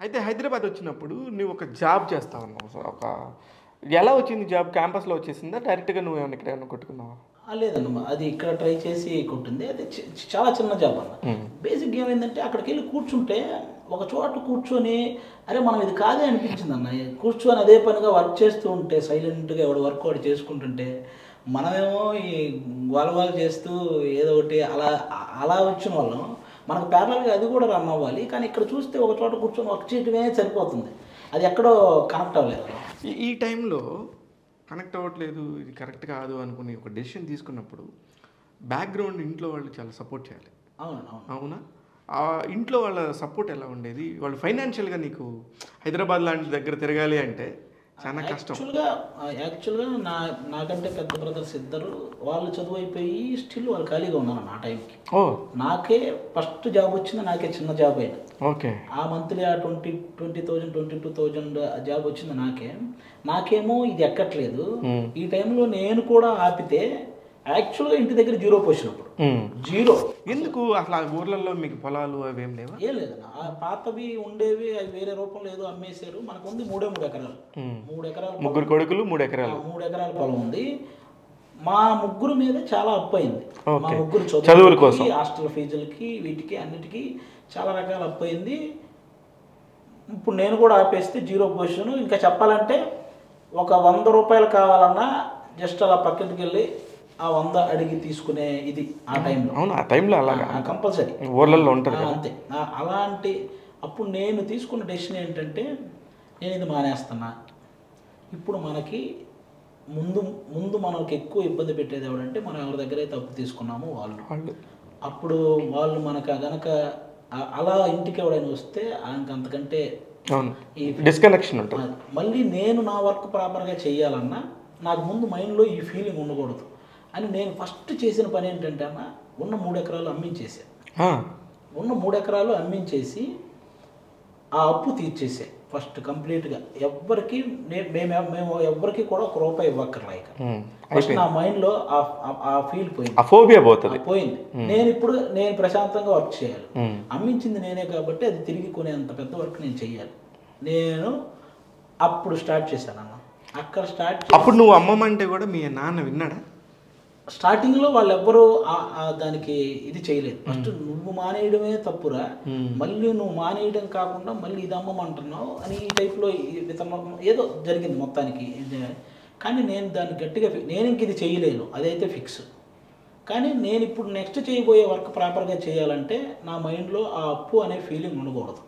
అయితే హైదరాబాద్ వచ్చినప్పుడు నువ్వు ఒక జాబ్ చేస్తావన్నావు. సో ఒక ఎలా వచ్చింది జాబ్? క్యాంపస్‌లో వచ్చేసిందా? డైరెక్ట్‌గా నువ్వేమన్నా ఇక్కడేమన్నా కొట్టుకున్నావా? లేదన్న, అది ఇక్కడ ట్రై చేసి కొట్టింది. అది చాలా చిన్న జాబ్ అన్న. బేసిక్ ఏమైందంటే అక్కడికెళ్ళి కూర్చుంటే ఒక చోట కూర్చొని అరే మనం ఇది కాదే అనిపించింది అన్న. కూర్చొని అదే పనిగా వర్క్ చేస్తూ ఉంటే సైలెంట్‌గా ఎవడు వర్క్ వాడు చేసుకుంటుంటే మనమేమో ఈ గోల చేస్తూ ఏదో ఒకటి అలా అలా వచ్చిన వాళ్ళం. మనకు ప్యారలల్‌గా అది కూడా రన్ అవ్వాలి. కానీ ఇక్కడ చూస్తే ఒక చోట కూర్చొని వర్క్ చేయడమే సరిపోతుంది. అది ఎక్కడో కనెక్ట్ అవ్వలేదు. ఈ టైంలో కనెక్ట్ అవ్వట్లేదు, ఇది కరెక్ట్ కాదు అనుకుని ఒక డెసిషన్ తీసుకున్నప్పుడు బ్యాక్‌గ్రౌండ్ ఇంట్లో వాళ్ళు చాలా సపోర్ట్ చేయాలి. అవునా? ఆ ఇంట్లో వాళ్ళ సపోర్ట్ ఎలా ఉండేది? వాళ్ళు ఫైనాన్షియల్‌గా నీకు హైదరాబాద్ లాంటి దగ్గర తిరగాలి అంటే చాలా కష్టం. యాక్చువల్‌గా నాకంటే పెద్ద బ్రదర్స్ ఇద్దరు వాళ్ళు చదువు అయిపోయి స్టిల్ వాళ్ళు ఖాళీగా ఉన్నారు ఆ టైంకి. నాకే ఫస్ట్ జాబ్ వచ్చింది, నాకే చిన్న జాబ్ అయింది. ఓకే. ఆ మంత్లీ ఆ 20,000 22,000 జాబ్ వచ్చింది నాకేమో ఇది ఎక్కట్లేదు. ఈ టైంలో నేను కూడా ఆపితే యాక్చువల్గా ఇంటి దగ్గర జీరో పొజిషన్. అప్పుడు జీరో. ఎందుకు అసలు ఆ ఊర్లలో మీకు పొలాలు అవి ఏం లేవా? ఏం లేదన్న, ఆ పాతవి ఉండేవి, అవి వేరే రూపంలో ఏదో అమ్మేశారు. మనకు ఉంది 3 ఎకరాలు. 3 ఎకరాలు, ముగ్గురు కొడుకులు 3 ఎకరాలు. 3 ఎకరాల పొలం ఉంది. మా ముగ్గురు మీద చాలా అప్పు అయింది. మా ముగ్గురు చదువుల కోసం, హాస్టల్ ఫీజులకి, వీటికి అన్నిటికీ చాలా రకాల అప్పు అయింది. ఇప్పుడు నేను కూడా ఆపేస్తే జీరో పొజిషన్. ఇంకా చెప్పాలంటే ఒక 100 రూపాయలు కావాలన్నా జస్ట్ అలా పక్కకి వెళ్ళి ఆ 100 అడిగి తీసుకునే ఇది ఆ టైంలో. అవును, ఆ టైంలో అలాగా కంపల్సరీ ఊర్లలో ఉంటుంది అంతే. అలాంటి అప్పుడు నేను తీసుకున్న డెసిషన్ ఏంటంటే నేను ఇది మానేస్తున్నా. ఇప్పుడు మనకి ముందు మనకి ఎక్కువ ఇబ్బంది పెట్టేది ఎవరంటే మనం ఎవరి దగ్గర అయితే అప్పు తీసుకున్నామో వాళ్ళు. అప్పుడు వాళ్ళు మనకు గనక అలా ఇంటికి ఎవడైనా వస్తే అంతకంటే డిస్కనెక్షన్ ఉంటుంది. మళ్ళీ నేను నా వర్క్ ప్రాపర్గా చేయాలన్నా నాకు ముందు మైండ్లో ఈ ఫీలింగ్ ఉండకూడదు అని నేను ఫస్ట్ చేసిన పని ఏంటంటే అన్న, ఉన్న 3 ఎకరాలు అమ్మించేసాను. ఉన్న 3 ఎకరాలు అమ్మించేసి ఆ అప్పు తీర్చేసే ఫస్ట్ కంప్లీట్గా. మేము ఎవ్వరికి కూడా ఒక రూపాయి ఇవ్వక్కర్లా. ఇక ఫస్ట్ నా మైండ్లో ఆ ఫీల్ పోయింది. నేను ప్రశాంతంగా వర్క్ చేయాలి. అమ్మించింది నేనే కాబట్టి అది తిరిగి కొనేంత పెద్ద వర్క్ నేను చెయ్యాలి. నేను అప్పుడు స్టార్ట్ చేశాను అన్న. అప్పుడు నువ్వు అమ్మమంటే కూడా మీ నాన్న విన్నాడా? స్టార్టింగ్లో వాళ్ళు ఎవ్వరూ దానికి ఇది చేయలేదు. ఫస్ట్ నువ్వు మానేయడమే తప్పురా, మళ్ళీ నువ్వు మానేయడం కాకుండా మళ్ళీ ఇది అమ్మమంటున్నావు అని ఈ టైప్లో ఏదో జరిగింది మొత్తానికి. కానీ నేను దాన్ని గట్టిగా నేను ఇంక ఇది చేయలేను, అదైతే ఫిక్స్. కానీ నేను ఇప్పుడు నెక్స్ట్ చేయబోయే వర్క్ ప్రాపర్గా చేయాలంటే నా మైండ్లో ఆ అప్పు అనే ఫీలింగ్ ఉండకూడదు.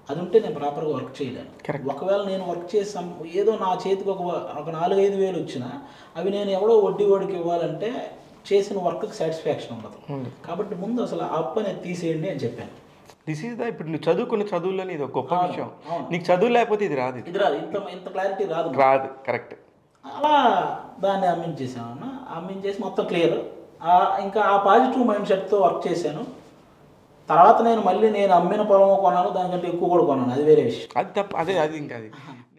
అది ఉంటే నేను ప్రాపర్గా వర్క్ చేయలేను. ఒకవేళ నేను వర్క్ చేసాం ఏదో నా చేతికి ఒక 4-5 వేలు వచ్చినా అవి నేను ఎవడో వడ్డీ వాడికి ఇవ్వాలంటే చేసిన వర్క్కి సాటిస్ఫాక్షన్ ఉండదు. కాబట్టి ముందు అసలు ఆ అప్పు అనేది తీసేయండి అని చెప్పాను. ఇప్పుడు నువ్వు చదువుకున్న చదువులని ఇది ఒక గొప్ప విషయం. నీకు చదువు లేకపోతే ఇది రాదు, ఇంత క్లారిటీ రాదు. కరెక్ట్. అలా దాన్ని అమ్మించేసాను. అమ్మించేసి మొత్తం క్లియర్. ఇంకా ఆ పాజిటివ్ మైండ్ సెట్తో వర్క్ చేశాను. తర్వాత నేను అమ్మిన పొలం కొన్నాను, దానికంటే ఎక్కువ కూడా కొన్నాను, అది వేరే విషయం. అది తప్ప, అది ఇంకా అది